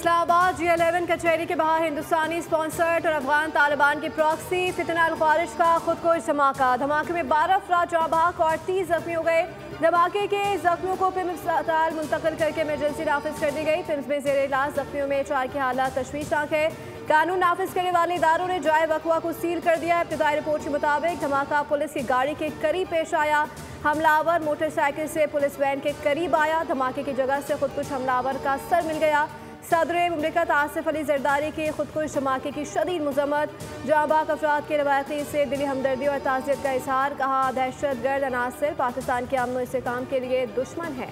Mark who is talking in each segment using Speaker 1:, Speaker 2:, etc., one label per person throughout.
Speaker 1: Islamabad G11 कचहरी के बाहर हिंदुस्तानी स्पॉन्सर्ड और अफगान तालिबान की प्रॉक्सी फितना अल ख्वारिज का खुदकुश धमाका। धमाके में 12 अफराद जाँ बहक और 30 जख्मी हो गए। धमाके के जख्मियों को पिम्स अस्पताल मुंतकिल करके इमरजेंसी नाफिज कर दी गई। पिम्स में जेर इलाज जख्मियों में 4 की हालत तशवीशनाक है। कानून नाफिज करने वाले इदारों ने जाए वकवा को सील कर दिया। इब्तदाई रिपोर्ट के मुताबिक धमाका पुलिस की गाड़ी के करीब पेश आया। हमलावर मोटरसाइकिल से पुलिस वैन के करीब आया। धमाके की जगह से खुदकुश हमलावर का सर मिल गया। सदर मुमलिकत आसिफ अली जरदारी के खुदकुश धमाके की शदीद मजम्मत। जाँ बहक अफराद के रवायती से दिली हमदर्दी और ताज़ियत का इजहार। कहा, दहशत गर्द अनासर पाकिस्तान के अमन और इस्तेहकाम के लिए दुश्मन है।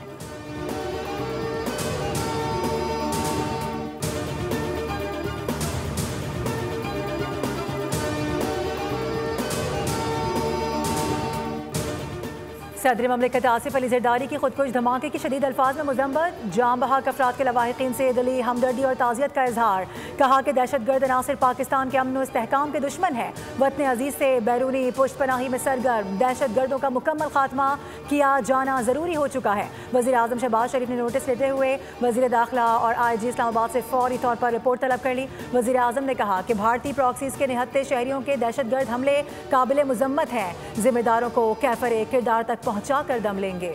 Speaker 2: सदर ममलिकत आसिफ अली जरदारी की खुदकुश धमाके की शदीद अल्फाज में मजम्मत। जाँ बहक अफराद के लवाहिकीन से दिली हमदर्दी और ताज़ियत का इजहार। कहा कि दहशत गर्द अनासर पाकिस्तान के अमन और इस्तेहकाम के दुश्मन है। वतन अजीज़ से बैरूनी पुष्ट पनाही में सरगर्म। दहशत गर्दों का मुकम्मल खात्मा किया जाना ज़रूरी हो चुका है। वज़ीर आज़म शहबाज शरीफ ने नोटिस लेते हुए वज़ीर दाखिला और IG इस्लामाबाद से फौरी तौर पर रिपोर्ट तलब कर ली। वज़ीर आज़म ने कहा कि भारतीय प्रॉक्सीज़ के निहत्ते शहरियों के दहशत गर्द हमले काबिल मजम्मत हैं। जिम्मेदारों को कैफर किरदार तक पहुँचा कर दम लेंगे।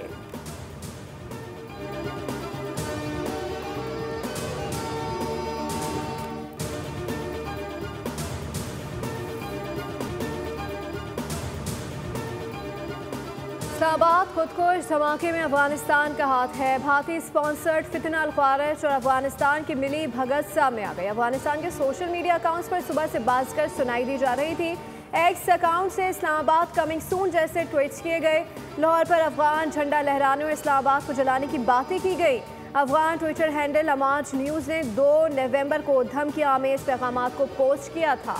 Speaker 1: इस्लामाबाद खुदकुश धमाके में अफगानिस्तान का हाथ है। भारतीय स्पॉन्सर्ड फितना अल ख्वारिज और अफगानिस्तान की मिली भगत सामने आ गई। अफगानिस्तान के सोशल मीडिया अकाउंट्स पर सुबह से बाज़कर सुनाई दी जा रही थी। एक्स अकाउंट से इस्लामाबाद कमिंग सून जैसे ट्वीट्स किए गए। लाहौर पर अफगान झंडा लहराने और इस्लामाबाद को जलाने की बातें की गई। अफगान ट्विटर हैंडल अमाज न्यूज़ ने 2 नवंबर को धमकी आमेज पैगामात को पोस्ट किया था।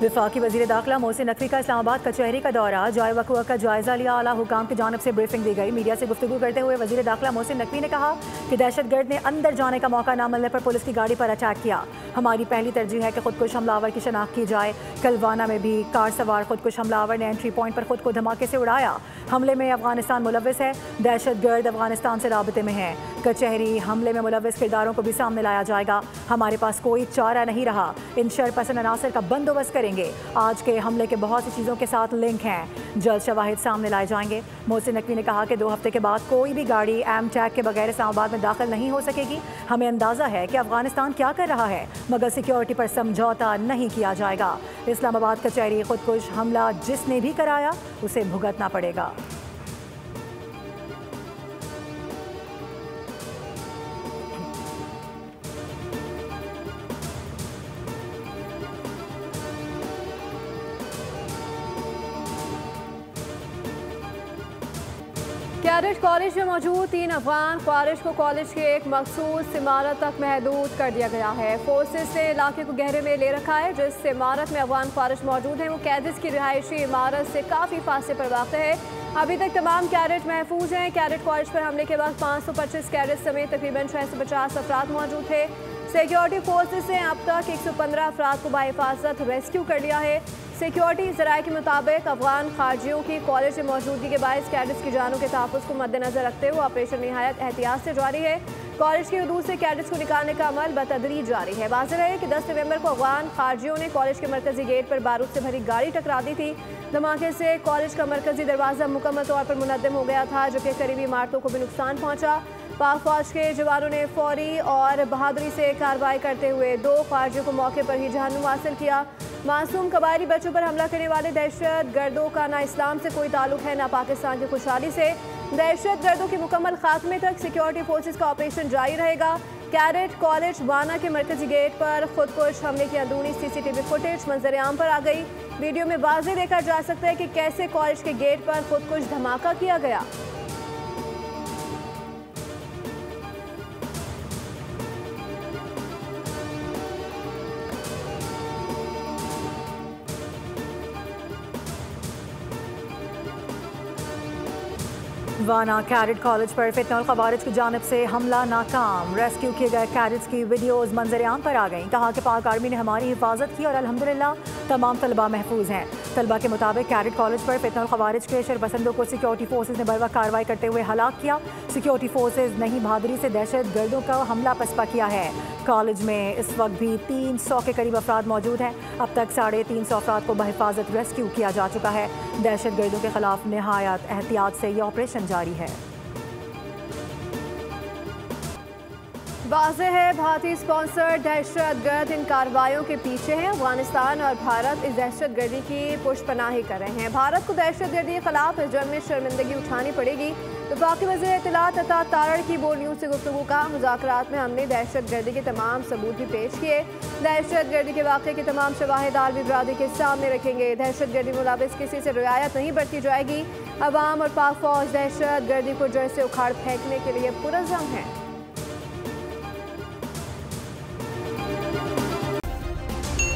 Speaker 2: वफाकी वज़ीर दाखिला मोहसिन नकवी का इस्लामाबाद कचहरी का दौरा। जाए वकवा का जायजा लिया। आला हुकाम की जानिब से ब्रीफिंग दी गई। मीडिया से गुफ्तगू करते हुए वज़ीर दाखिला मोहसिन नकवी ने कहा कि दहशत गर्द ने अंदर जाने का मौका न मिलने पर पुलिस की गाड़ी पर अटैक किया। हमारी पहली तरजीह है कि खुदकुश हमलावर की शनाख्त की जाए। कलवाना में भी कार सवार खुदकुश हमलावर ने एंट्री पॉइंट पर खुद को धमाके से उड़ाया। हमले में अफगानिस्तान मुलव्विस है। दहशत गर्द अफगानिस्तान से राबते में है। कचहरी हमले में मुलव्विस किरदारों को भी सामने लाया जाएगा। हमारे पास कोई चारा नहीं रहा। इन शरपसंद अनासर का बंदोबस्त करेंगे। आज के हमले के बहुत सी चीज़ों के साथ लिंक हैं। जल्द शवाहिद सामने लाए जाएंगे। मोहसिन नकवी ने कहा कि 2 हफ्ते के बाद कोई भी गाड़ी एम टैग के बगैर इस्लामाबाद में दाखिल नहीं हो सकेगी। हमें अंदाज़ा है कि अफगानिस्तान क्या कर रहा है, मगर सिक्योरिटी पर समझौता नहीं किया जाएगा। इस्लामाबाद कचहरी खुदकुश हमला जिसने भी कराया उसे भुगतना पड़ेगा।
Speaker 1: कैडेट कॉलेज में मौजूद 3 अफगान ख्वारिज को कॉलेज के एक मखसूस इमारत तक महदूद कर दिया गया है। फोर्सेस ने इलाके को घेरे में ले रखा है। जिस इमारत में अफगान ख्वारिज मौजूद हैं वो कैडेट्स की रिहायशी इमारत से काफ़ी फासले पर वाक़ है। अभी तक तमाम कैडेट महफूज हैं। कैडेट कॉलेज पर हमले के बाद 525 कैडेट समेत तकरीबन 650 अफराद मौजूद थे। सिक्योरिटी फोर्सेस ने अब तक 115 अफराद को बाहिफाजत रेस्क्यू कर लिया है। सिक्योरिटी ज़राए के मुताबिक अफगान खारजियों की कॉलेज में मौजूदगी के बायस कैडेट्स की जानों के तहफ़्फ़ुज़ को मद्देनजर रखते हुए ऑपरेशन निहायत एहतियात से जारी है। कॉलेज की हदूद से कैडेट्स को निकालने का अमल बतदरीज जारी है। वाज़ेह है कि 10 नवंबर को अफगान खारजियों ने कॉलेज के मरकजी गेट पर बारूद से भरी गाड़ी टकरा दी थी। धमाके से कॉलेज का मरकजी दरवाज़ा मुकम्मल तौर पर मुनद्दम हो गया था, जो कि करीबी इमारतों को भी नुकसान पहुँचा। पाक फौज के जवानों ने फौरी और बहादुरी से कार्रवाई करते हुए 2 खारजियों को मौके पर ही जहन्नुम हासिल किया। मासूम कबायली बच्चों पर हमला करने वाले दहशत गर्दों का ना इस्लाम से कोई ताल्लुक है ना पाकिस्तान की खुशहाली से। दहशत गर्दों के मुकम्मल खात्मे तक सिक्योरिटी फोर्सेस का ऑपरेशन जारी रहेगा। कैडेट कॉलेज वाना के मरकजी गेट पर खुदकुश हमले की अंदरूनी CCTV फुटेज मंजर आम पर आ गई। वीडियो में वाज़ेह देखा जा सकता है कि कैसे कॉलेज के गेट पर खुदकुश धमाका किया गया।
Speaker 2: वाना कैडेट कॉलेज पर फितना अल ख्वारिज की जानिब से हमला नाकाम। रेस्क्यू किए गए कैडेट्स की वीडियोज़ मंजर आम पर आ गई। कहा कि पाक आर्मी ने हमारी हिफाजत की और अल्हम्दुलिल्लाह तमाम तलबा महफूज हैं। तलबा के मुताबिक कैडेट कॉलेज पर फितनल खवारिज के शरपसंदों को सिक्योरिटी फोर्सेज ने बरवक्त कार्रवाई करते हुए हलाक किया। सिक्योरिटी फोर्सेज नहीं बहादुरी से दहशत गर्दों का हमला पसपा किया है। कॉलेज में इस वक्त भी 300 के करीब अफराद मौजूद हैं। अब तक 350 अफराद को बहिफाजत रेस्क्यू किया जा चुका है। दहशत गर्दों के खिलाफ निहायत एहतियात से यह ऑपरेशन जारी है।
Speaker 1: वाज़ेह है भारतीय स्पॉन्सर दहशत गर्द इन कार्रवाइयों के पीछे हैं। अफगानिस्तान और भारत इस दहशत गर्दी की पुष्पनाही कर रहे हैं। भारत को दहशत गर्दी के खिलाफ इस जंग में शर्मिंदगी उठानी पड़ेगी। वफाकी वज़ीर इत्तलात अता तारड़ की बोलियों से गुफ्तगू का मुज़ाकरात में हमने दहशत गर्दी के तमाम सबूत भी पेश किए। दहशत गर्दी के वाक़े के तमाम शवाहिद आलमी बिरादरी के सामने रखेंगे। दहशत गर्दी मुलाविस किसी से रियायत नहीं बरती जाएगी। अवाम और पाक फौज दहशत गर्दी को जड़ से उखाड़ फेंकने के लिए पुरज़म है।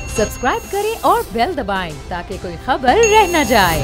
Speaker 3: सब्सक्राइब करें और बेल दबाएं ताकि कोई खबर रह न जाए।